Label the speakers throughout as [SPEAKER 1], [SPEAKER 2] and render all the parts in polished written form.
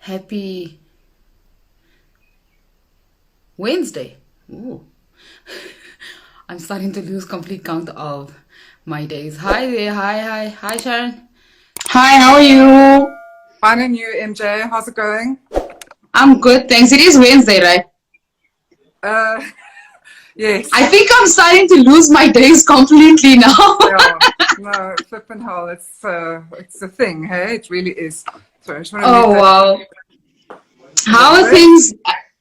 [SPEAKER 1] Happy Wednesday. Ooh. I'm starting to lose complete count of my days. Hi there. Hi, Sharon.
[SPEAKER 2] Hi, how are you?
[SPEAKER 3] Fine and you, MJ. How's it going?
[SPEAKER 2] I'm good, thanks. It is Wednesday, right?
[SPEAKER 3] Uh,
[SPEAKER 2] I
[SPEAKER 3] yes.
[SPEAKER 2] think I'm starting to lose my days completely now.
[SPEAKER 3] Yeah. No, flipping hell. It's a thing, hey? It really is. Sorry, I just want to move
[SPEAKER 2] Oh,
[SPEAKER 3] that
[SPEAKER 2] wow.
[SPEAKER 3] a
[SPEAKER 2] How
[SPEAKER 3] little
[SPEAKER 2] are
[SPEAKER 3] bit.
[SPEAKER 2] things?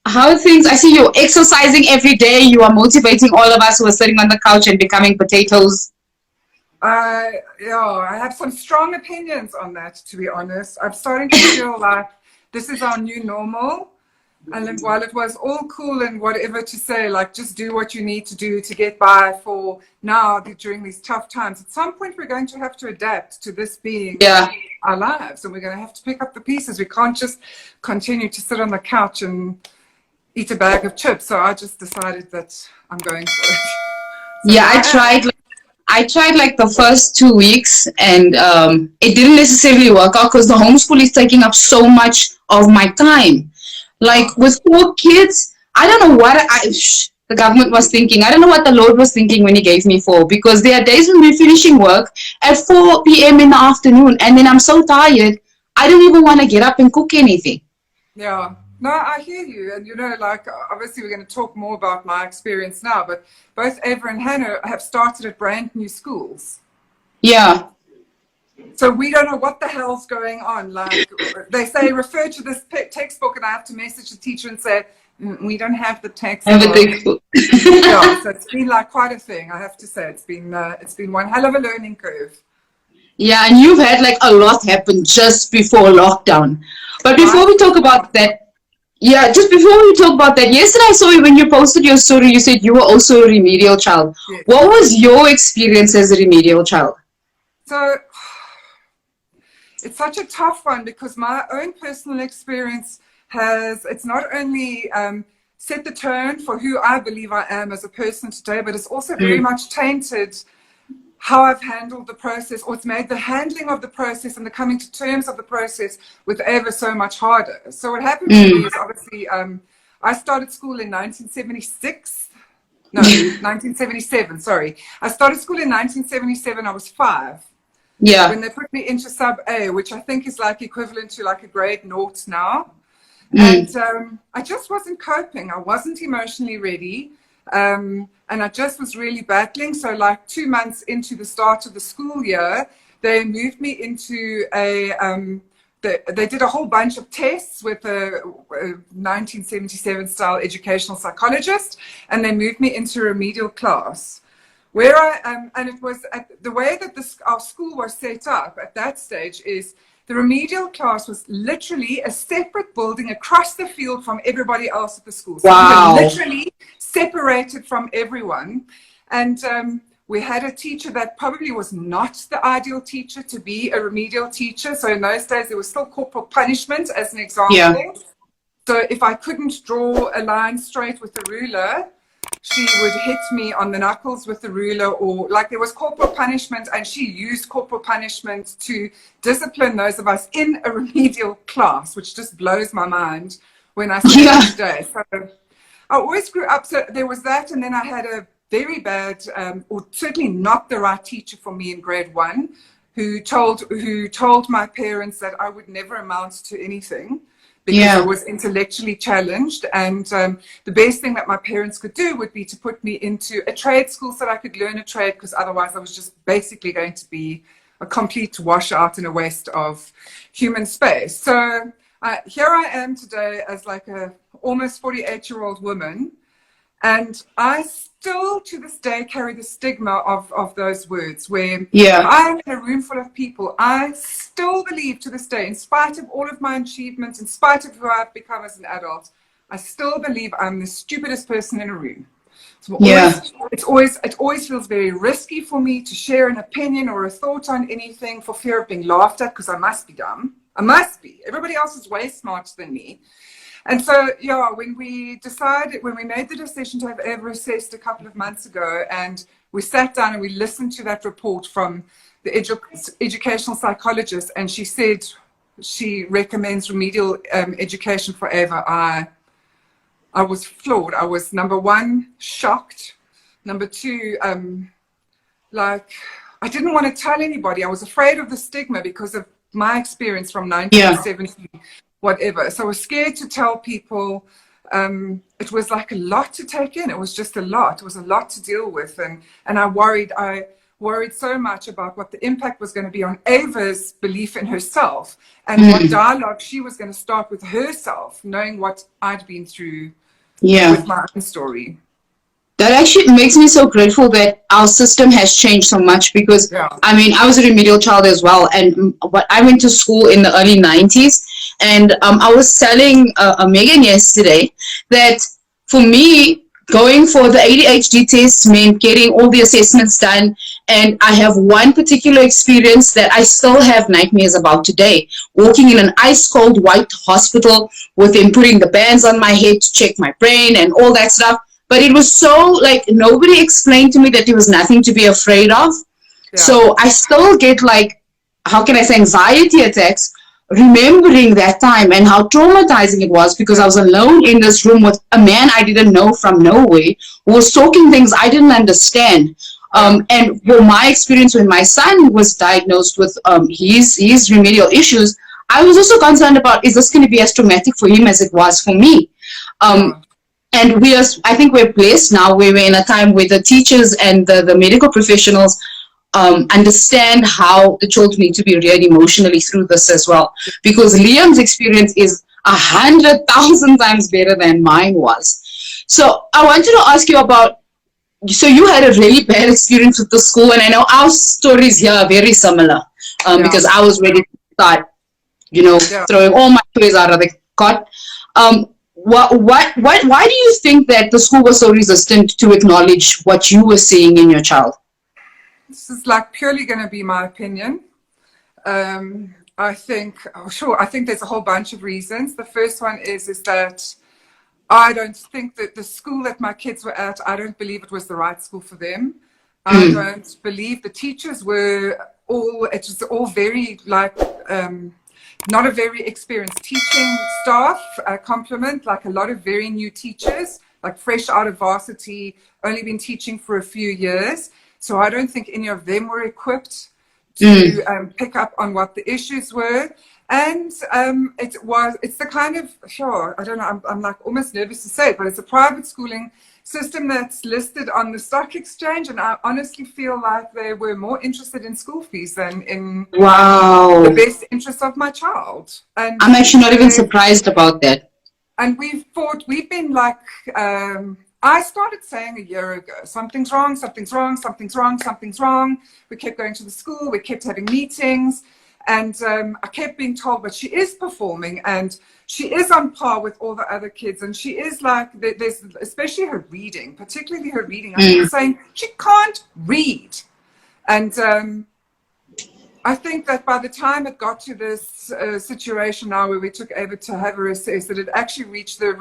[SPEAKER 2] How are things? I see you exercising every day. You are motivating all of us who are sitting on the couch and becoming potatoes.
[SPEAKER 3] Yeah, I have some strong opinions on that, to be honest. I'm starting to feel like this is our new normal. And then while it was all cool and whatever to say, like just do what you need to do to get by for now during these tough times, at some point we're going to have to adapt to this being
[SPEAKER 2] Yeah.
[SPEAKER 3] our lives, and we're going to have to pick up the pieces. We can't just continue to sit on the couch and eat a bag of chips. So I just decided that I'm going for it. So
[SPEAKER 2] Yeah,
[SPEAKER 3] here
[SPEAKER 2] I
[SPEAKER 3] I
[SPEAKER 2] tried.
[SPEAKER 3] am.
[SPEAKER 2] I tried like the first 2 weeks, and it didn't necessarily work out because the homeschool is taking up so much of my time.
[SPEAKER 3] Yeah.
[SPEAKER 2] Like with 4 kids, I don't know what the government was thinking. I don't know what the Lord was thinking when He gave me four, because there are days when we're finishing work at 4 p.m. in the afternoon, and then I'm so tired, I don't even want to get up and cook anything.
[SPEAKER 3] Yeah, no, I hear you. And, like, obviously, we're going to talk more about my experience now, but both Ava and Hannah have started at brand new schools.
[SPEAKER 2] Yeah.
[SPEAKER 3] So we don't know what the hell's going on. Like, they say, refer to this textbook, and I have to message the teacher and say, we don't have the textbook.
[SPEAKER 2] Everything.
[SPEAKER 3] Yeah, so it's been like quite a thing, I have to say. It's been one hell of a learning curve.
[SPEAKER 2] Yeah, and you've had like a lot happen just before lockdown. But before
[SPEAKER 3] Right
[SPEAKER 2] we talk
[SPEAKER 3] before
[SPEAKER 2] about
[SPEAKER 3] lockdown.
[SPEAKER 2] that, yeah, just before we talk about that, yesterday I saw you when you posted your story, you said you were also a remedial child. What
[SPEAKER 3] Yes.
[SPEAKER 2] was your experience as a remedial child?
[SPEAKER 3] So it's such a tough one because my own personal experience it's not only set the tone for who I believe I am as a person today, but it's also very
[SPEAKER 2] Mm.
[SPEAKER 3] much tainted how I've handled the process, or it's made the handling of the process and the coming to terms of the process with ever so much harder. So what happened to me
[SPEAKER 2] Mm.
[SPEAKER 3] is obviously I started school in 1976. No, 1977, sorry. I started school in 1977. I was 5
[SPEAKER 2] Yeah.
[SPEAKER 3] when they put me into sub A, which I think is like equivalent to like a grade naught now.
[SPEAKER 2] Mm.
[SPEAKER 3] And I just wasn't coping. I wasn't emotionally ready. And I just was really battling. So, like 2 months into the start of the school year, they moved me into they did a whole bunch of tests with a 1977 style educational psychologist, and they moved me into a remedial class where and it was the way that our school was set up at that stage is the remedial class was literally a separate building across the field from everybody else at the school. So we were
[SPEAKER 2] Wow.
[SPEAKER 3] literally separated from everyone. And we had a teacher that probably was not the ideal teacher to be a remedial teacher. So in those days, there was still corporal punishment as an
[SPEAKER 2] Yeah.
[SPEAKER 3] example. So if I couldn't draw a line straight with the ruler, she would hit me on the knuckles with the ruler, or like there was corporal punishment, and she used corporal punishment to discipline those of us in a remedial class, which just blows my mind when I say
[SPEAKER 2] Yeah.
[SPEAKER 3] that today. So I always grew up, so there was that, and then I had a very bad, or certainly not the right teacher for me in grade 1, who told my parents that I would never amount to anything because I
[SPEAKER 2] Yeah.
[SPEAKER 3] was intellectually challenged. And the best thing that my parents could do would be to put me into a trade school so that I could learn a trade, because otherwise I was just basically going to be a complete washout and a waste of human space. So here I am today as like a almost 48-year-old woman, and I still, to this day, carry the stigma of those words where if
[SPEAKER 2] Yeah.
[SPEAKER 3] I'm in a room full of people, I still believe to this day, in spite of all of my achievements, in spite of who I've become as an adult, I still believe I'm the stupidest person in a room. So
[SPEAKER 2] Yeah.
[SPEAKER 3] it always feels very risky for me to share an opinion or a thought on anything for fear of being laughed at, because I must be dumb. I must be. Everybody else is way smarter than me. And so, yeah, when we made the decision to have Eva assessed a couple of months ago, and we sat down and we listened to that report from the educational psychologist, and she said, she recommends remedial education forever, I was floored. I was, number one, shocked. Number two, like, I didn't want to tell anybody. I was afraid of the stigma because of my experience from 1970, whatever. So I was scared to tell people. It was like a lot to take in. It was just a lot. It was a lot to deal with. And I worried so much about what the impact was going to be on Ava's belief in herself and what dialogue she was going to start with herself, knowing what I'd been through with my own story.
[SPEAKER 2] That actually makes me so grateful that our system has changed so much because, I mean, I was a remedial child as well. And I went to school in the early 90s. And I was telling Megan yesterday that for me, going for the ADHD test meant getting all the assessments done. And I have one particular experience that I still have nightmares about today. Walking in an ice cold white hospital with them putting the bands on my head to check my brain and all that stuff. But it was so, like, nobody explained to me that there was nothing to be afraid of. So I still get, like, how can I say, anxiety attacks remembering that time and how traumatizing it was, because I was alone in this room with a man I didn't know from nowhere who was talking things I didn't understand. And for my experience when my son was diagnosed with his remedial issues, I was also concerned about, is this going to be as traumatic for him as it was for me? And I think we're blessed now. We're in a time where the teachers and the medical professionals understand how the children need to be reared emotionally through this as well. Because Liam's experience is 100,000 times better than mine was. So I wanted to ask you about, so you had a really bad experience with the school, and I know our stories here are very similar because I was ready to start, throwing all my toys out of the cot. Why do you think that the school was so resistant to acknowledge what you were seeing in your child?
[SPEAKER 3] This is like purely going to be my opinion. I think there's a whole bunch of reasons. The first one is that I don't think that the school that my kids were at, I don't believe it was the right school for them. I don't believe the teachers were it was all very like, not a very experienced teaching staff, complement, like a lot of very new teachers, like fresh out of varsity, only been teaching for a few years. So I don't think any of them were equipped to pick up on what the issues were. And it's the kind of, I don't know, I'm like almost nervous to say it, but it's a private schooling system that's listed on the stock exchange. And I honestly feel like they were more interested in school fees than in the best interest of my child. And
[SPEAKER 2] I'm actually not even surprised about that.
[SPEAKER 3] And we've been like, I started saying a year ago, something's wrong, something's wrong, something's wrong, something's wrong. We kept going to the school, we kept having meetings, and I kept being told, but she is performing and she is on par with all the other kids. And she is like, there's especially her reading, particularly her reading. I kept saying, she can't read. And I think that by the time it got to this situation now where we took Ava to have her assessed, that it actually reached our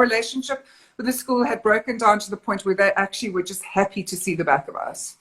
[SPEAKER 3] relationship with the school had broken down to the point where they actually were just happy to see the back of us.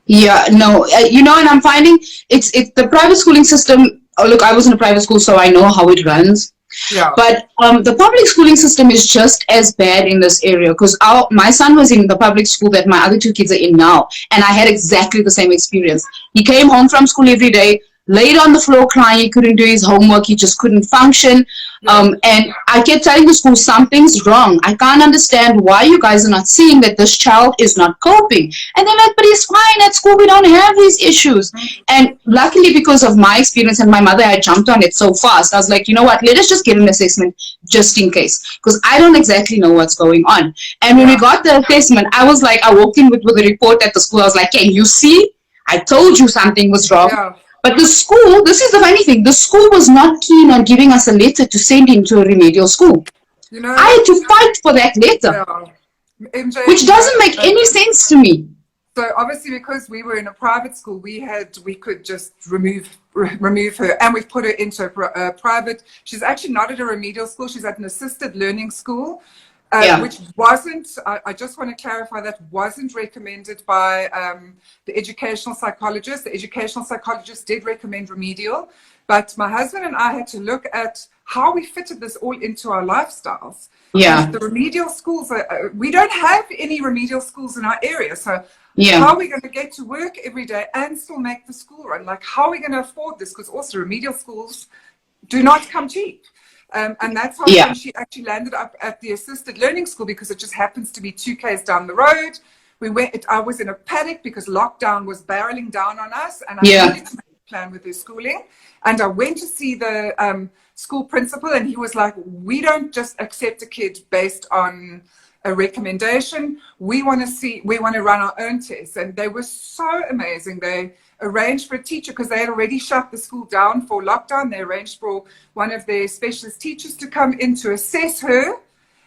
[SPEAKER 2] Yeah, no, and I'm finding it's the private schooling system. Look, I was in a private school, so I know how it runs.
[SPEAKER 3] Yeah.
[SPEAKER 2] But the public schooling system is just as bad in this area, because my son was in the public school that my other two kids are in now, and I had exactly the same experience. He came home from school every day, laid on the floor crying, he couldn't do his homework, he just couldn't function. And I kept telling the school, something's wrong. I can't understand why you guys are not seeing that this child is not coping. And they're like, but he's fine at school, we don't have these issues. And luckily, because of my experience and my mother had jumped on it so fast, I was like, you know what, let us just get an assessment just in case, because I don't exactly know what's going on. And when we got the assessment, I was like, I walked in with a report at the school. I was like, hey, you see, I told you something was wrong.
[SPEAKER 3] Yeah.
[SPEAKER 2] But the school, this is the funny thing, the school was not keen on giving us a letter to send him to a remedial school. I had to fight for that letter,
[SPEAKER 3] MJ,
[SPEAKER 2] which doesn't make any sense to me.
[SPEAKER 3] So obviously, because we were in a private school, we could just remove her, and we've put her into a private. She's actually not at a remedial school. She's at an assisted learning school. Which wasn't, I just want to clarify, that wasn't recommended by the educational psychologist. The educational psychologist did recommend remedial. But my husband and I had to look at how we fitted this all into our lifestyles.
[SPEAKER 2] Yeah.
[SPEAKER 3] And the remedial schools, we don't have any remedial schools in our area. So
[SPEAKER 2] Yeah.
[SPEAKER 3] how are we going to get to work every day and still make the school run? Like, how are we going to afford this? Because also remedial schools do not come cheap. And that's how
[SPEAKER 2] Yeah.
[SPEAKER 3] she actually landed up at the assisted learning school, because it just happens to be 2 k's down the road. I was in a panic because lockdown was barreling down on us, and I needed to make a plan with her schooling. And I went to see the school principal, and he was like, we don't just accept a kid based on a recommendation. We want to run our own tests. And they were so amazing. They arranged for a teacher, because they had already shut the school down for lockdown. They arranged for one of their specialist teachers to come in to assess her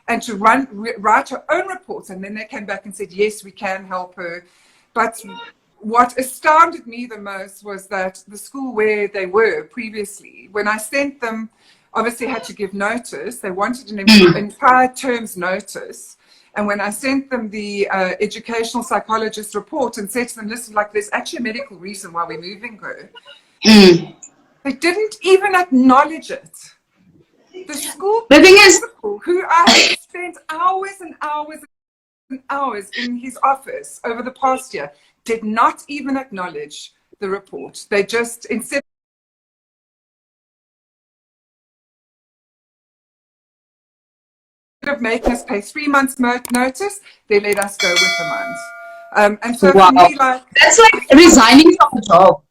[SPEAKER 3] and to write her own reports. And then they came back and said, yes, we can help her. But what astounded me the most was that the school where they were previously, when I sent them, obviously had to give notice. They wanted an entire term's notice. And when I sent them the educational psychologist report and said to them, listen, like, there's actually a medical reason why we're moving her, they didn't even acknowledge it. The school principal, who I have spent hours and hours and hours in his office over the past year, did not even acknowledge the report. They just, instead of making us pay 3 months notice, they let us go with a month. And so for me, like,
[SPEAKER 2] that's like resigning from the job.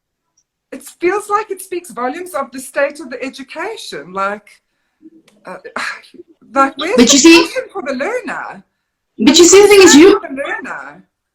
[SPEAKER 3] It feels like it speaks volumes of the state of the education. Like where's the passion for the learner?
[SPEAKER 2] But you see, the thing is,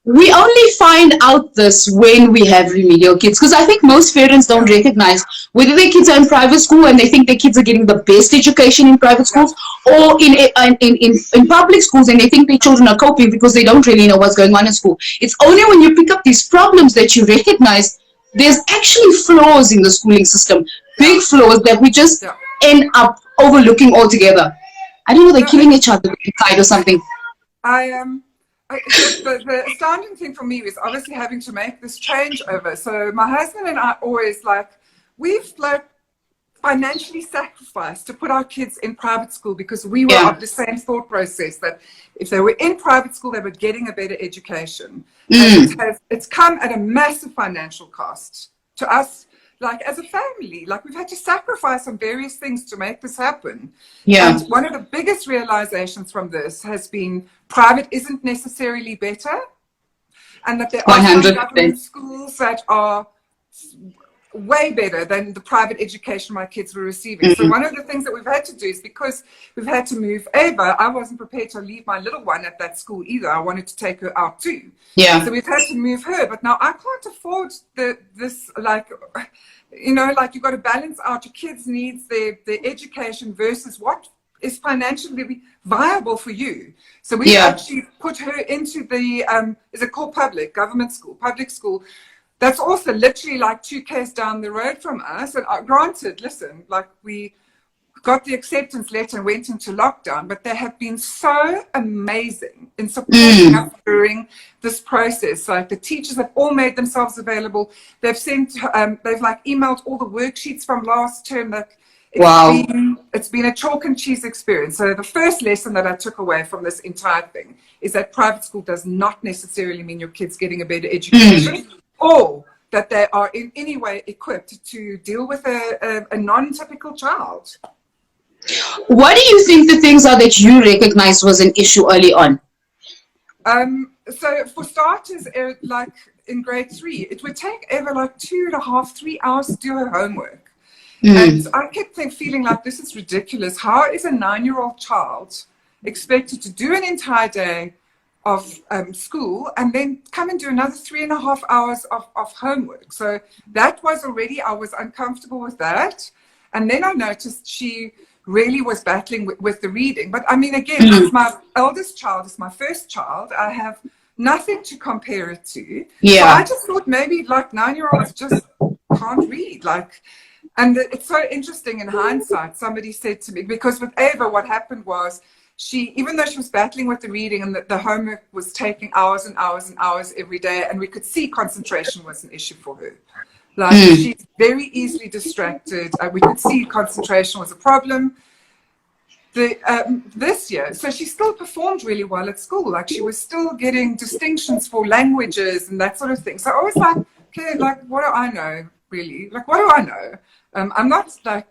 [SPEAKER 2] we only find out this when we have remedial kids, because I think most parents don't recognize whether their kids are in private school and they think their kids are getting the best education in private schools, or in public schools and they think their children are coping because they don't really know what's going on in school. It's only when you pick up these problems that you recognize there's actually flaws in the schooling system, big flaws that we just end up overlooking altogether. I don't know, they're killing each other inside or something.
[SPEAKER 3] The astounding thing for me is obviously having to make this changeover. So my husband and I always, like, we've like financially sacrificed to put our kids in private school, because we were of the same thought process that if they were in private school, they were getting a better education. And it's come at a massive financial cost to us. Like, as a family, like, we've had to sacrifice on various things to make this happen. And one of the biggest realizations from this has been private isn't necessarily better, and that there are some government schools that are way better than the private education my kids were receiving. So one of the things that we've had to do is, because we've had to move Ava, I wasn't prepared to leave my little one at that school either. I wanted to take her out too. So we've had to move her, but now I can't afford this, like, you know, like, you've got to balance out your kids' needs, their education versus what is financially viable for you. So we actually put her into the, is it called public school? That's also literally like 2 k's down the road from us. And granted, listen, like, we got the acceptance letter and went into lockdown, but they have been so amazing in supporting us during this process. Like, the teachers have all made themselves available. They've sent, they've like emailed all the worksheets from last term. Like, it's been a chalk and cheese experience. So the first lesson that I took away from this entire thing is that private school does not necessarily mean your kid's getting a better education, or that they are in any way equipped to deal with a non-typical child.
[SPEAKER 2] What do you think the things are that you recognized was an issue early on?
[SPEAKER 3] So for starters, like in grade 3, it would take Eva like 2.5, 3 hours to do her homework. And I kept feeling like, this is ridiculous. How is a 9-year-old child expected to do an entire day of school and then come and do another 3.5 hours of homework? So that was already, I was uncomfortable with that. And then I noticed she really was battling with the reading. But I mean, again, as my eldest child is my first child, I have nothing to compare it to. So I just thought maybe like 9-year-olds just can't read. Like, and it's so interesting in hindsight. Somebody said to me, because with Ava, what happened was, she, even though she was battling with the reading and the homework was taking hours and hours and hours every day, and we could see concentration was an issue for her. Like she's very easily distracted. We could see concentration was a problem. This year, so she still performed really well at school. Like she was still getting distinctions for languages and that sort of thing. So I was like, okay, like what do I know really? Like what do I know? I'm not like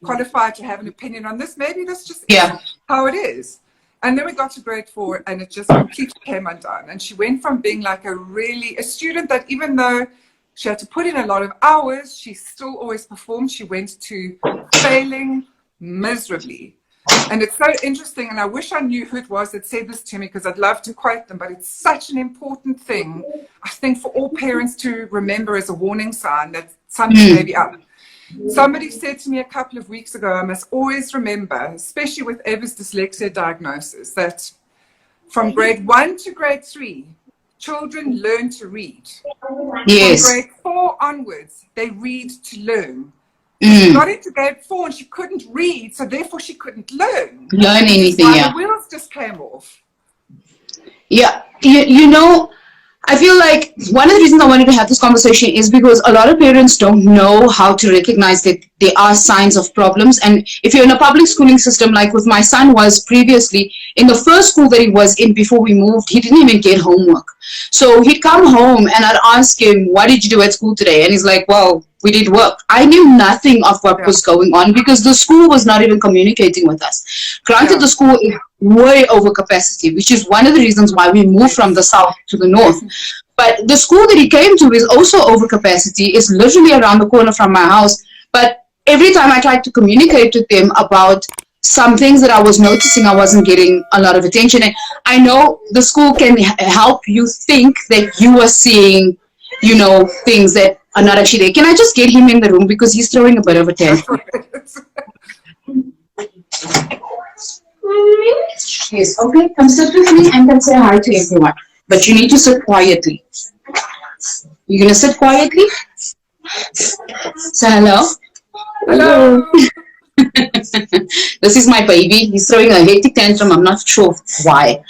[SPEAKER 3] qualified to have an opinion on this. Maybe this just is how it is. And then we got to grade 4 and it just completely came undone. And she went from being like a student that even though she had to put in a lot of hours, she still always performed. She went to failing miserably. And it's so interesting, and I wish I knew who it was that said this to me because I'd love to quote them, but it's such an important thing, I think, for all parents to remember as a warning sign that something may be up. Somebody said to me a couple of weeks ago, I must always remember, especially with Eva's dyslexia diagnosis, that from grade 1 to grade 3, children learn to read.
[SPEAKER 2] Yes.
[SPEAKER 3] From grade 4 onwards, they read to learn. She got into grade 4 and she couldn't read, so therefore she couldn't learn anything. The wheels just came off.
[SPEAKER 2] Yeah, you know, I feel like one of the reasons I wanted to have this conversation is because a lot of parents don't know how to recognize that there are signs of problems. And if you're in a public schooling system, like with my son was previously, in the first school that he was in before we moved, he didn't even get homework. So he'd come home and I'd ask him, what did you do at school today? And he's like, well, we did work. I knew nothing of what was going on because the school was not even communicating with us. Granted, the school is way over capacity, which is one of the reasons why we moved from the south to the north. But the school that he came to is also over capacity. It's literally around the corner from my house. But every time I tried to communicate with them about some things that I was noticing, I wasn't getting a lot of attention. And I know the school can help you think that you are seeing, you know, things that are not actually there. Can I just get him in the room because he's throwing a bit of a tantrum? Yes, okay, come sit with me and then say hi to everyone. But you need to sit quietly. You're going to sit quietly? Say hello.
[SPEAKER 3] Hello.
[SPEAKER 2] This is my baby. He's throwing a hectic tantrum. I'm not sure why.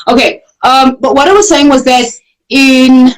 [SPEAKER 2] Okay, but what I was saying was that in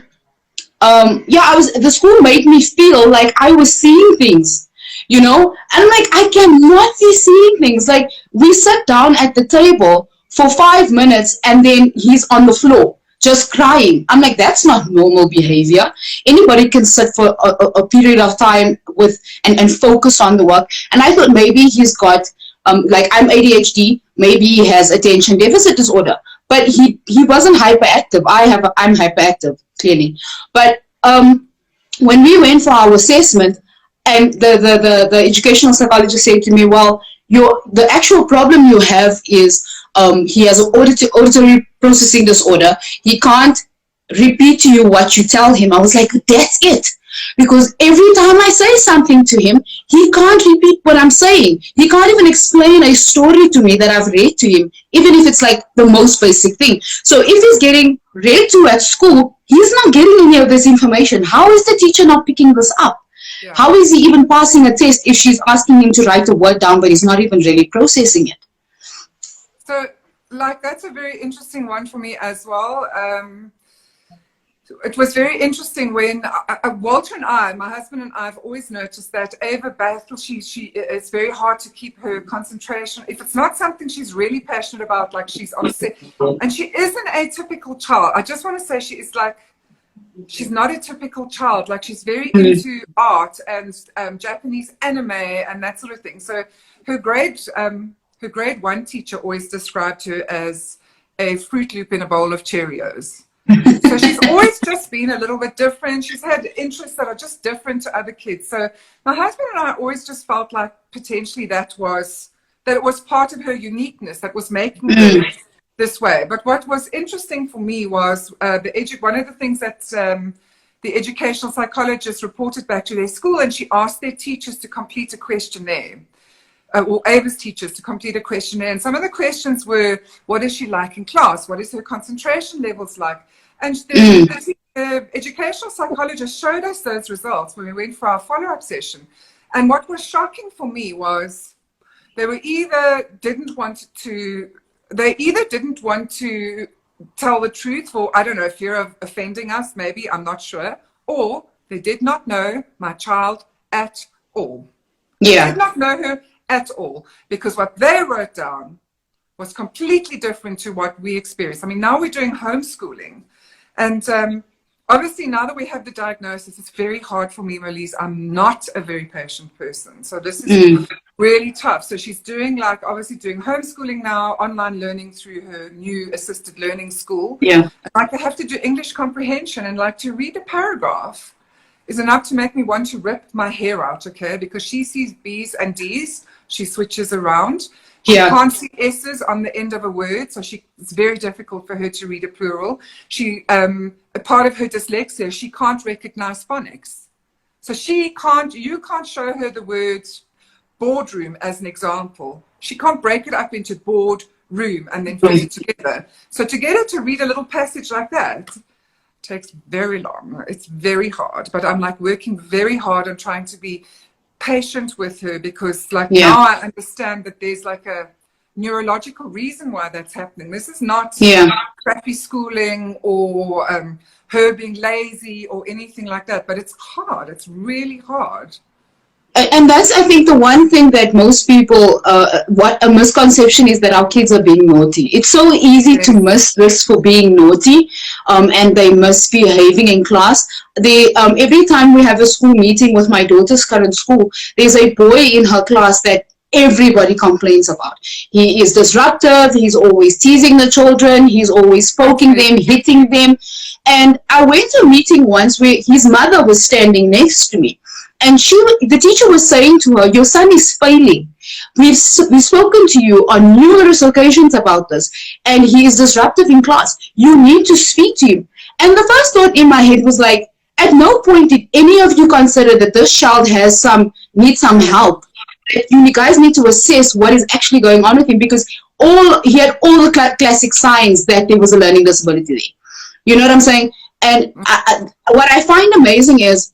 [SPEAKER 2] the school made me feel like I was seeing things, you know, and like I cannot be seeing things. Like we sat down at the table for 5 minutes and then he's on the floor just crying. I'm like, that's not normal behavior. Anybody can sit for a period of time with and focus on the work. And I thought maybe he's got like I'm ADHD, maybe he has attention deficit disorder. But he wasn't hyperactive. I'm hyperactive, clearly. But when we went for our assessment, and the educational psychologist said to me, well, the actual problem you have is he has an auditory processing disorder. He can't repeat to you what you tell him. I was like, that's it. Because every time I say something to him, he can't repeat what I'm saying. He can't even explain a story to me that I've read to him, even if it's like the most basic thing. So if he's getting read to at school, he's not getting any of this information. How is the teacher not picking this up? Yeah. How is he even passing a test if she's asking him to write a word down, but he's not even really processing it?
[SPEAKER 3] So, like, that's a very interesting one for me as well. It was very interesting when Walter and I, my husband and I, have always noticed that Ava battles. It's very hard to keep her concentration. If it's not something she's really passionate about, like she's upset, and she is an atypical child. I just want to say she's not a typical child. Like she's very into art and Japanese anime and that sort of thing. So her grade 1 teacher always described her as a Fruit Loop in a bowl of Cheerios. So she's always just been a little bit different. She's had interests that are just different to other kids. So my husband and I always just felt like potentially that it was part of her uniqueness that was making her this way. But what was interesting for me was one of the things that the educational psychologist reported back to their school, and she asked their teachers to complete a questionnaire. Or Ava's teachers to complete a questionnaire. And some of the questions were, what is she like in class? What is her concentration levels like? And the educational psychologist showed us those results when we went for our follow-up session. And what was shocking for me was they either didn't want to tell the truth for, I don't know, fear of offending us, maybe, I'm not sure, or They did not know my child at all.
[SPEAKER 2] Yeah.
[SPEAKER 3] They did not know her at all, because what they wrote down was completely different to what we experienced. I mean, now we're doing homeschooling. And obviously, now that we have the diagnosis, it's very hard for me, Melise. I'm not a very patient person. So this is really tough. So she's doing, obviously doing homeschooling now, online learning through her new assisted learning school.
[SPEAKER 2] Yeah.
[SPEAKER 3] And, I have to do English comprehension, and to read a paragraph is enough to make me want to rip my hair out, okay? Because she sees B's and D's. She switches around. She can't see S's on the end of a word, so it's very difficult for her to read a plural. A part of her dyslexia, she can't recognize phonics. So you can't show her the word boardroom as an example. She can't break it up into board, room, and then put it together. So to get her to read a little passage like that takes very long. It's very hard. But I'm working very hard on trying to be patient with her, because now I understand that there's a neurological reason why that's happening. This is not crappy schooling or her being lazy or anything like that, but it's hard. It's really hard.
[SPEAKER 2] And that's, I think, the one thing that most people, what a misconception is, that our kids are being naughty. It's so easy to miss this for being naughty, and they misbehaving in class. Every time we have a school meeting with my daughter's current school, there's a boy in her class that everybody complains about. He is disruptive. He's always teasing the children. He's always poking them, hitting them. And I went to a meeting once where his mother was standing next to me. And the teacher was saying to her, your son is failing. We've spoken to you on numerous occasions about this, and he is disruptive in class. You need to speak to him. And the first thought in my head was at no point did any of you consider that this child needs some help. That you guys need to assess what is actually going on with him, because he had all the classic signs that there was a learning disability there. You know what I'm saying? And what I find amazing is,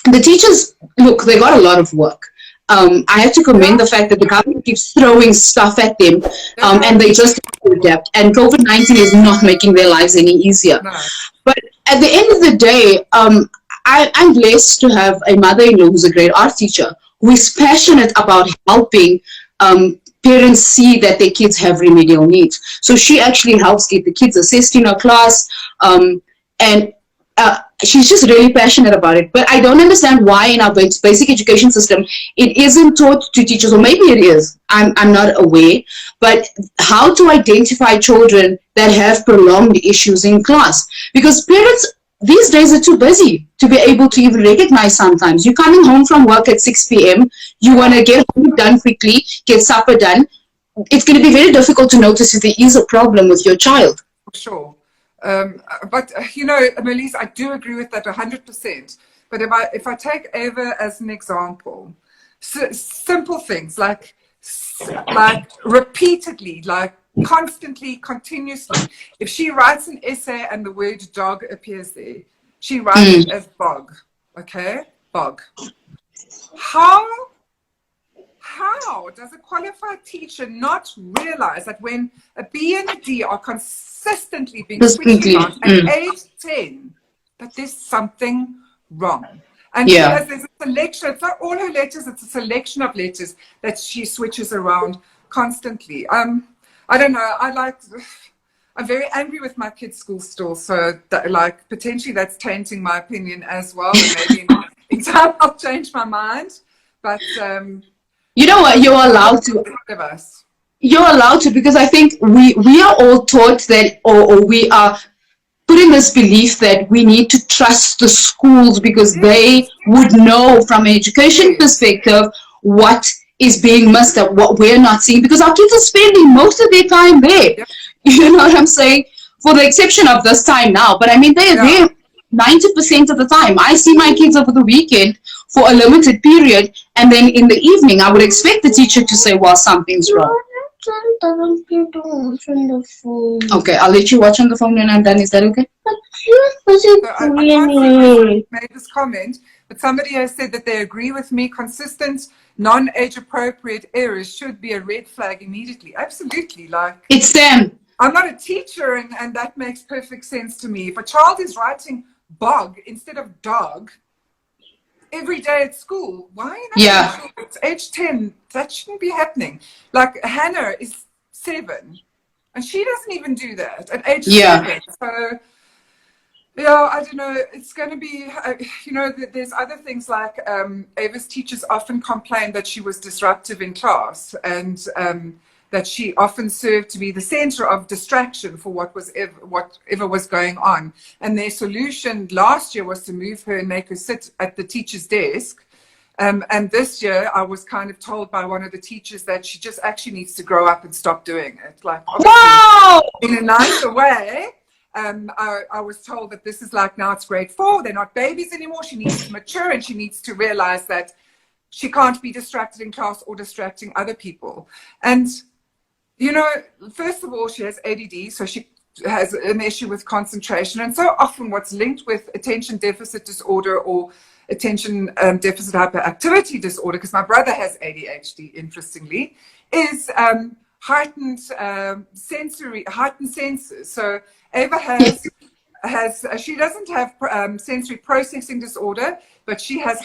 [SPEAKER 2] the teachers, look, they got a lot of work. I have to commend the fact that the government keeps throwing stuff at them, and they just have to adapt. And COVID-19 is not making their lives any easier. No. But at the end of the day, I'm blessed to have a mother-in-law who's a great art teacher, who is passionate about helping parents see that their kids have remedial needs. So she actually helps get the kids assessed in her class, and she's just really passionate about it. But I don't understand why in our basic education system it isn't taught to teachers, or maybe it is. I'm not aware. But how to identify children that have prolonged issues in class, because parents these days are too busy to be able to even recognize. Sometimes you're coming home from work at 6 p.m. You want to get home done quickly, get supper done. It's going to be very difficult to notice if there is a problem with your child.
[SPEAKER 3] Sure. But Melise, I do agree with that 100%. But if I take Ava as an example, simple things like repeatedly, constantly, continuously. If she writes an essay and the word dog appears there, she writes it as bog. Okay, bog. How does a qualified teacher not realize that when a B and a D are consistently being switched on at age 10, that there's something wrong? And there's a selection. It's not all her letters, it's a selection of letters that she switches around constantly. I don't know. I'm very angry with my kids' school still, so potentially that's tainting my opinion as well. And maybe in time I'll change my mind. But
[SPEAKER 2] you know what? You're allowed to. You're allowed to, because I think we are all taught that, or we are put in this belief that we need to trust the schools because they would know from an education perspective what is being missed and what we're not seeing, because our kids are spending most of their time there. Yep. You know what I'm saying? For the exception of this time now. But I mean, they're there 90% of the time. I see my kids over the weekend for a limited period, and then in the evening I would expect the teacher to say, well, something's wrong. Okay, I'll let you watch on the phone when I'm done. Is that okay?
[SPEAKER 3] I made this comment, but somebody has said that they agree with me. Consistent, non-age appropriate errors should be a red flag immediately. Absolutely.
[SPEAKER 2] It's them.
[SPEAKER 3] I'm not a teacher, and that makes perfect sense to me. If a child is writing bog instead of dog, every day at school. Why are you not
[SPEAKER 2] Yeah.
[SPEAKER 3] sure? It's age 10. That shouldn't be happening. Like Hannah is 7, and she doesn't even do that at age 7. So, yeah, I don't know. It's going to be, there's other things like Ava's teachers often complained that she was disruptive in class, and that she often served to be the center of distraction for whatever was going on. And their solution last year was to move her and make her sit at the teacher's desk. And this year, I was kind of told by one of the teachers that she just actually needs to grow up and stop doing it. Like,
[SPEAKER 2] Wow!
[SPEAKER 3] in a nicer way. I was told that this is like, now it's grade 4. They're not babies anymore. She needs to mature, and she needs to realize that she can't be distracted in class or distracting other people. And first of all, she has ADD, so she has an issue with concentration. And so often what's linked with attention deficit disorder or attention deficit hyperactivity disorder, because my brother has ADHD, interestingly, is heightened senses. So Ava she doesn't have sensory processing disorder, but she has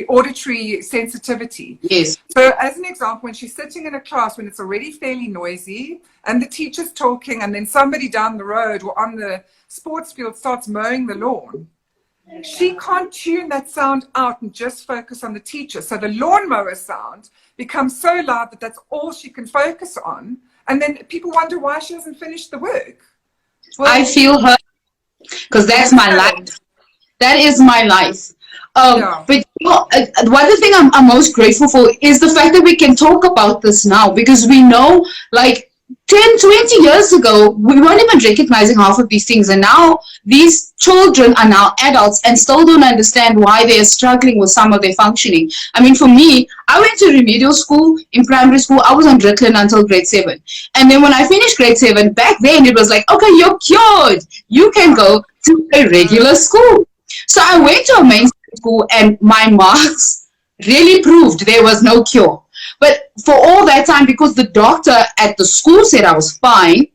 [SPEAKER 3] auditory sensitivity.
[SPEAKER 2] Yes.
[SPEAKER 3] So as an example, when she's sitting in a class when it's already fairly noisy and the teacher's talking, and then somebody down the road or on the sports field starts mowing the lawn, she can't tune that sound out and just focus on the teacher. So the lawnmower sound becomes so loud that that's all she can focus on. And then people wonder why she hasn't finished the work.
[SPEAKER 2] Well, I feel her, because that's my life. That is my life. But one thing I'm most grateful for is the fact that we can talk about this now, because we know, like, 10, 20 years ago, we weren't even recognizing half of these things. And now these children are now adults and still don't understand why they are struggling with some of their functioning. I mean, for me, I went to remedial school in primary school. I was on Ritalin until grade 7. And then when I finished grade 7, back then it was like, okay, you're cured. You can go to a regular school. So I went to a mainstream school, and my marks really proved there was no cure. But for all that time, because the doctor at the school said I was fine,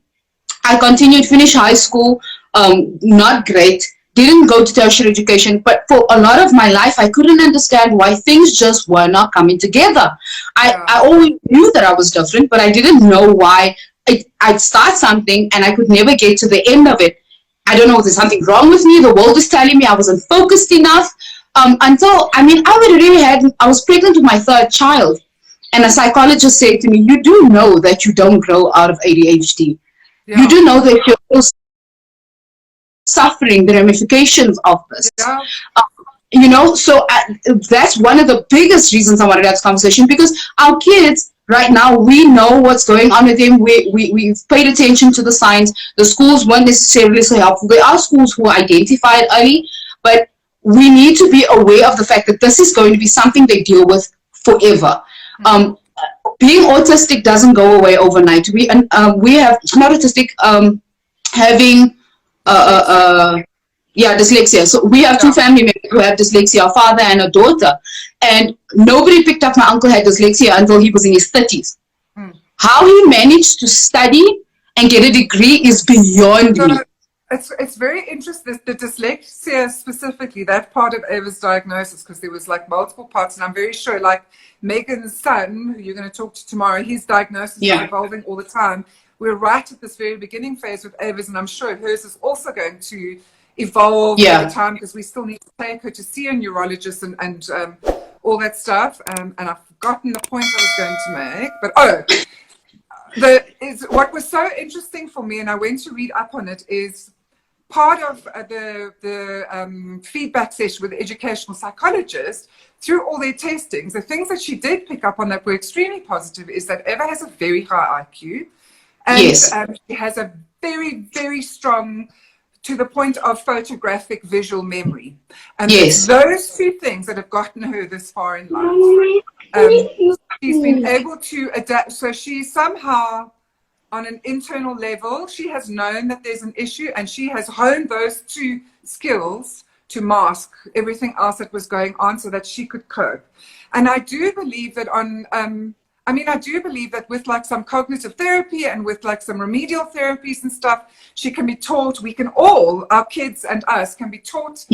[SPEAKER 2] I continued, finished high school, not great, didn't go to tertiary education. But for a lot of my life, I couldn't understand why things just were not coming together. I always knew that I was different, but I didn't know why I'd start something and I could never get to the end of it. I don't know if there's something wrong with me. The world is telling me I wasn't focused enough. I was pregnant with my 3rd child. And a psychologist said to me, you do know that you don't grow out of ADHD. Yeah. You do know that you're suffering the ramifications of this. Yeah. So that's one of the biggest reasons I wanted to have this conversation, because our kids right now, we know what's going on with them. We've paid attention to the signs. The schools weren't necessarily so helpful. There are schools who identify it early, but we need to be aware of the fact that this is going to be something they deal with forever. Being autistic doesn't go away overnight. We have not autistic, having dyslexia. So we have 2 family members who have dyslexia, a father and a daughter, and nobody picked up my uncle had dyslexia until he was in his 30s. How he managed to study and get a degree is beyond me.
[SPEAKER 3] It's very interesting, the dyslexia specifically, that part of Ava's diagnosis, because there was like multiple parts, and I'm very sure, like Megan's son, who you're going to talk to tomorrow, his diagnosis is evolving all the time. We're right at this very beginning phase with Ava's, and I'm sure hers is also going to evolve over time, because we still need to take her to see a neurologist and all that stuff. And I've forgotten the point I was going to make, but what was so interesting for me, and I went to read up on it, is part of the feedback session with the educational psychologist. Through all their testings, the things that she did pick up on that were extremely positive is that Eva has a very high IQ, and she has a very, very strong, to the point of photographic visual memory. And it's those 2 things that have gotten her this far in life. She's been able to adapt. So she somehow, on an internal level, she has known that there's an issue, and she has honed those 2 skills to mask everything else that was going on so that she could cope. And I do believe that I mean, I do believe that with like some cognitive therapy and with like some remedial therapies and stuff, she can be taught, we can all, our kids and us, can be taught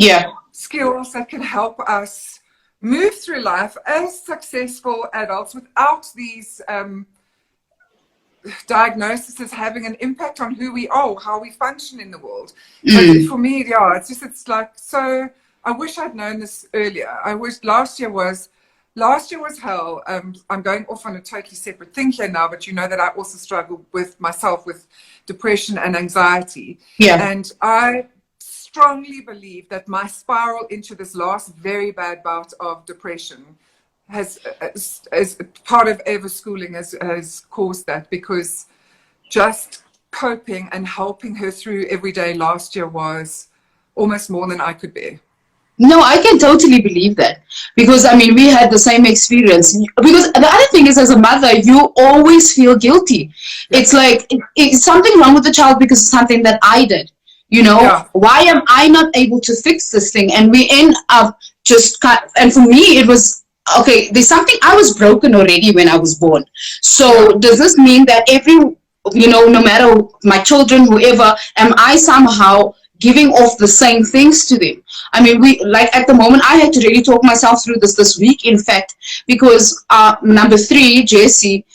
[SPEAKER 3] skills that can help us move through life as successful adults without these diagnoses having an impact on who we are, how we function in the world. But for me, yeah, it's like, so I wish I'd known this earlier. I wish last year was hell. I'm going off on a totally separate thing here now, but you know that I also struggle with myself with depression and anxiety.
[SPEAKER 2] Yeah.
[SPEAKER 3] And I strongly believe that my spiral into this last very bad bout of depression has, as part of Eva's schooling, has caused that, because just coping and helping her through every day last year was almost more than I could bear.
[SPEAKER 2] No, I can totally believe that, because I mean, we had the same experience. Because the other thing is, as a mother, you always feel guilty. Yeah. It's like it's something wrong with the child because it's something that I did. You know, why am I not able to fix this thing? And we end up just and for me, it was, okay, there's something, I was broken already when I was born. So does this mean that no matter my children, whoever, am I somehow giving off the same things to them? I mean, at the moment, I had to really talk myself through this week, in fact, because number 3, Jesse,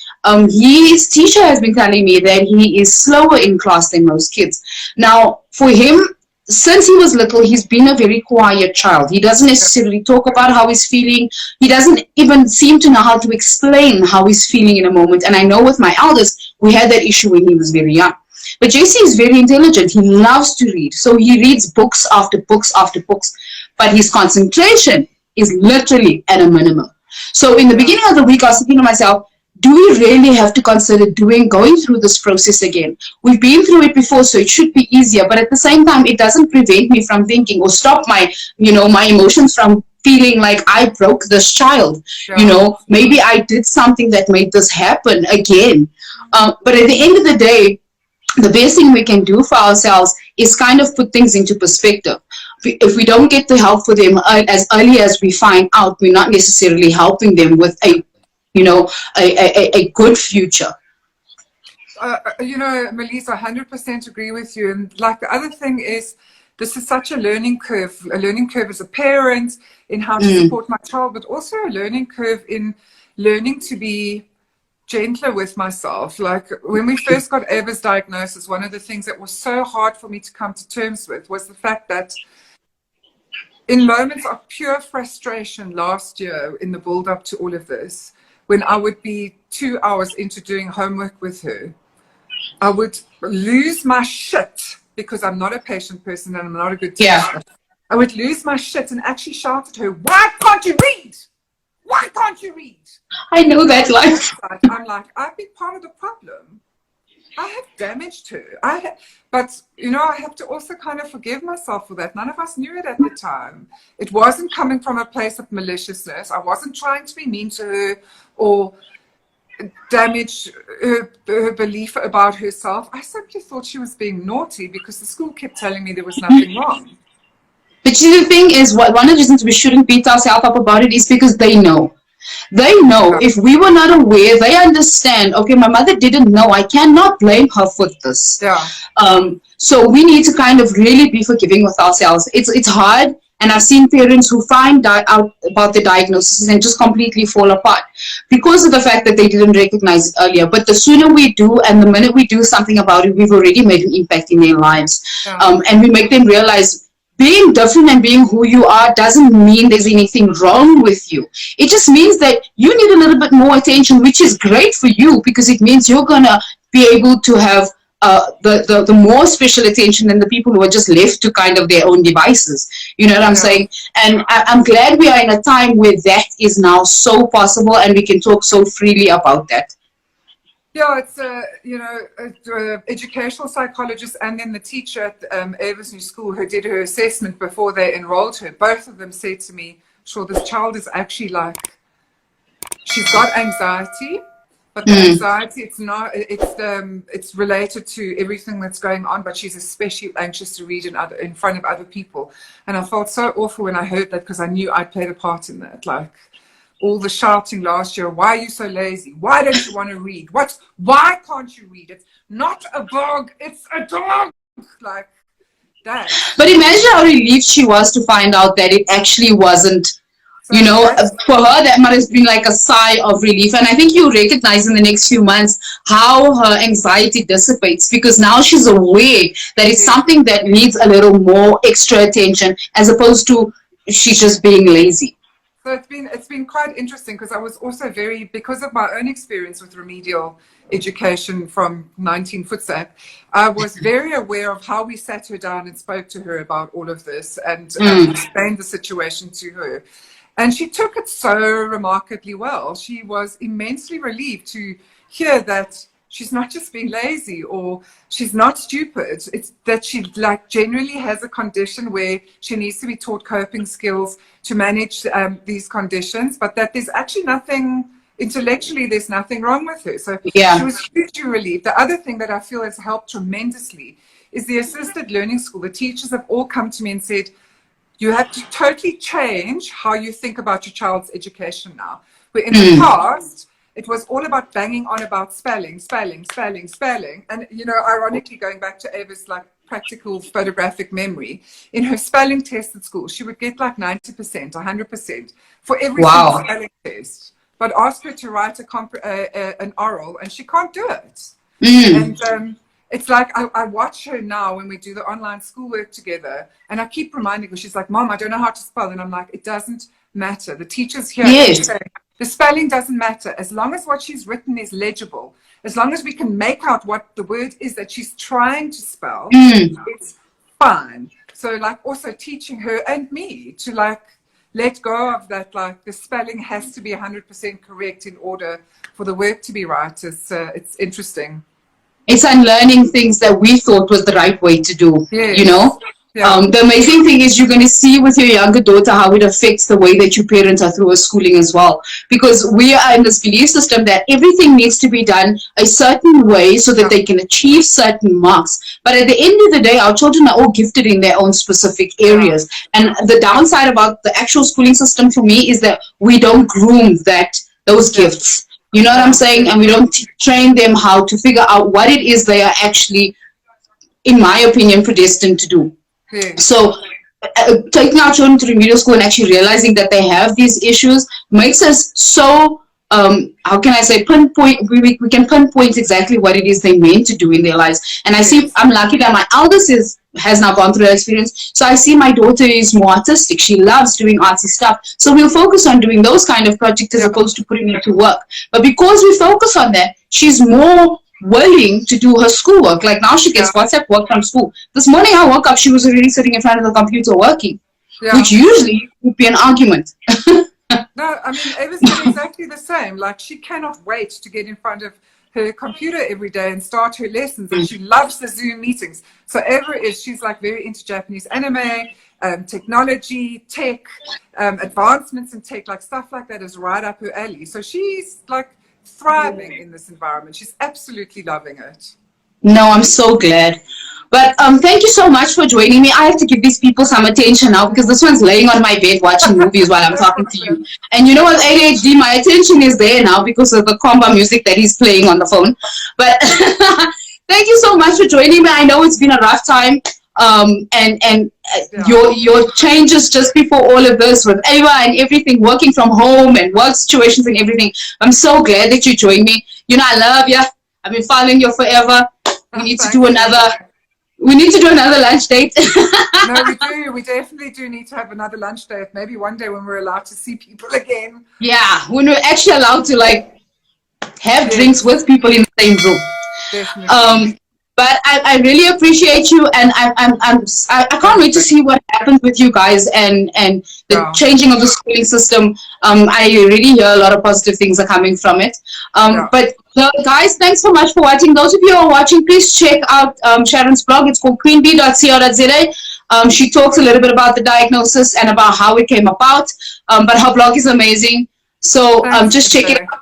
[SPEAKER 2] his teacher has been telling me that he is slower in class than most kids. Now, for him, since he was little, he's been a very quiet child. He doesn't necessarily talk about how he's feeling. He doesn't even seem to know how to explain how he's feeling in a moment. And I know with my eldest, we had that issue when he was very young. But JC is very intelligent. He loves to read. So he reads books after books after books. But his concentration is literally at a minimum. So in the beginning of the week, I was thinking to myself, do we really have to consider going through this process again? We've been through it before, so it should be easier. But at the same time, it doesn't prevent me from thinking or stop my emotions from feeling like I broke this child. Maybe I did something that made this happen again. But at the end of the day, the best thing we can do for ourselves is kind of put things into perspective. If we don't get the help for them as early as we find out, we're not necessarily helping them with a good future.
[SPEAKER 3] Melissa, 100% agree with you. And like the other thing is, this is such a learning curve as a parent in how to support my child, but also a learning curve in learning to be gentler with myself. Like when we first got Eva's diagnosis, one of the things that was so hard for me to come to terms with was the fact that in moments of pure frustration last year in the build up to all of this, when I would be 2 hours into doing homework with her, I would lose my shit, because I'm not a patient person and I'm not a good teacher. Yeah. I would lose my shit and actually shout at her, "Why can't you read? Why can't you read?"
[SPEAKER 2] I know that life.
[SPEAKER 3] I'm like, I've been part of the problem. I have damaged her. But I have to also kind of forgive myself for that. None of us knew it at the time. It wasn't coming from a place of maliciousness. I wasn't trying to be mean to her or damage her belief about herself. I simply thought she was being naughty because the school kept telling me there was nothing wrong.
[SPEAKER 2] But the thing is, one of the reasons we shouldn't beat ourselves up about it is because they know. They know. If we were not aware, they understand, okay, my mother didn't know. I cannot blame her for this.
[SPEAKER 3] Yeah.
[SPEAKER 2] So we need to kind of really be forgiving with ourselves. It's hard. And I've seen parents who find out about the diagnosis and just completely fall apart because of the fact that they didn't recognize it earlier. But the sooner we do, and the minute we do something about it, we've already made an impact in their lives. Yeah. And we make them realize being different and being who you are doesn't mean there's anything wrong with you. It just means that you need a little bit more attention, which is great for you because it means you're going to be able to have the more special attention than the people who are just left to kind of their own devices. You know what I'm saying? And I'm glad we are in a time where that is now so possible and we can talk so freely about that.
[SPEAKER 3] Yeah, it's educational psychologist and then the teacher at Eva's new school who did her assessment before they enrolled her. Both of them said to me, "Sure, this child is actually like, she's got anxiety, but the anxiety, it's related to everything that's going on, but she's especially anxious to read in front of other people." And I felt so awful when I heard that because I knew I'd played a part in that. Like, all the shouting last year. Why are you so lazy? Why don't you want to read? Why can't you read? It's not a bug, it's a dog. Like that.
[SPEAKER 2] But imagine how relieved she was to find out that it actually wasn't,
[SPEAKER 3] So
[SPEAKER 2] you know,
[SPEAKER 3] that's,
[SPEAKER 2] for her, that must have been like a sigh of relief. And I think you recognize in the next few months how her anxiety dissipates, because now she's aware that it's something that needs a little more extra attention, as opposed to she's just being lazy.
[SPEAKER 3] so it's been quite interesting, because I was also because of my own experience with remedial education from 19 Futsal, I was very aware of how we sat her down and spoke to her about all of this, and explained the situation to her. And she took it so remarkably well. She was immensely relieved to hear that she's not just being lazy or she's not stupid. It's that she like generally has a condition where she needs to be taught coping skills to manage these conditions, but that there's actually nothing, intellectually, there's nothing wrong with her. So she was hugely relieved. The other thing that I feel has helped tremendously is the assisted learning school. The teachers have all come to me and said, you have to totally change how you think about your child's education now. Where in the past, it was all about banging on about spelling. And, you know, ironically, going back to Ava's like practical photographic memory, in her spelling test at school, she would get like 90%, 100% for every single spelling test. But ask her to write an oral, and she can't do it. And it's like I watch her now when we do the online schoolwork together, and I keep reminding her, she's like, Mom, I don't know how to spell. And I'm like, it doesn't matter. The teacher's here. Say, the spelling doesn't matter. As long as what she's written is legible, as long as we can make out what the word is that she's trying to spell, it's fine. So like also teaching her and me to like let go of that, like the spelling has to be 100% correct in order for the work to be right. It's interesting.
[SPEAKER 2] It's unlearning things that we thought was the right way to do, you know. The amazing thing is you're going to see with your younger daughter how it affects the way that you parent her through her schooling as well, because we are in this belief system that everything needs to be done a certain way so that they can achieve certain marks. But at the end of the day, our children are all gifted in their own specific areas, and the downside about the actual schooling system for me is that we don't groom those gifts. You know what I'm saying? And we don't train them how to figure out what it is they are actually, in my opinion, predestined to do. So taking our children to remedial school and actually realizing that they have these issues makes us so, how can I say, we can pinpoint exactly what it is they meant to do in their lives. And I see, I'm lucky that my eldest has now gone through that experience. So I see my daughter is more artistic. She loves doing artsy stuff. So we'll focus on doing those kind of projects as opposed to putting her to work. But because we focus on that, she's more willing to do her schoolwork. Like now she gets WhatsApp work from school. This morning I woke up, she was already sitting in front of the computer working, which usually would be an argument.
[SPEAKER 3] No, I mean, Ava's doing exactly the same. Like she cannot wait to get in front of her computer every day and start her lessons, and she loves the Zoom meetings. So she's like very into Japanese anime, technology, tech, advancements in tech, like stuff like that is right up her alley. So she's like thriving in this environment. She's absolutely loving it.
[SPEAKER 2] No, I'm so glad. But thank you so much for joining me. I have to give these people some attention now because this one's laying on my bed watching movies while I'm talking to you. And you know what, ADHD, my attention is there now because of the combo music that he's playing on the phone. But thank you so much for joining me. I know it's been a rough time. Your changes just before all of this with Ava and everything, working from home and work situations and everything. I'm so glad that you joined me. You know, I love you. I've been following you forever. We need to do another lunch date.
[SPEAKER 3] No, we do. We definitely do need to have another lunch date. Maybe one day when we're allowed to see people again.
[SPEAKER 2] Yeah, when we're actually allowed to like have drinks with people in the same room.
[SPEAKER 3] Definitely.
[SPEAKER 2] But I really appreciate you, and I can't wait to see what happens with you guys and the changing of the schooling system. I really hear a lot of positive things are coming from it. But guys, thanks so much for watching. Those of you who are watching, please check out Sharon's blog. It's called queenbee.co.za. She talks a little bit about the diagnosis and about how it came about. But her blog is amazing. So just check it out.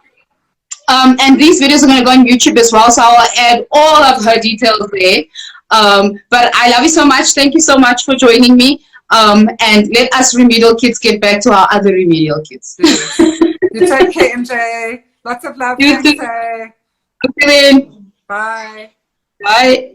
[SPEAKER 2] And these videos are going to go on YouTube as well, so I'll add all of her details there. But I love you so much. Thank you so much for joining me. And let us remedial kids get back to our other remedial kids.
[SPEAKER 3] You take care, MJ. Lots of love.
[SPEAKER 2] You
[SPEAKER 3] Thanks,
[SPEAKER 2] too.
[SPEAKER 3] hey.
[SPEAKER 2] Okay then.
[SPEAKER 3] Bye.
[SPEAKER 2] Bye.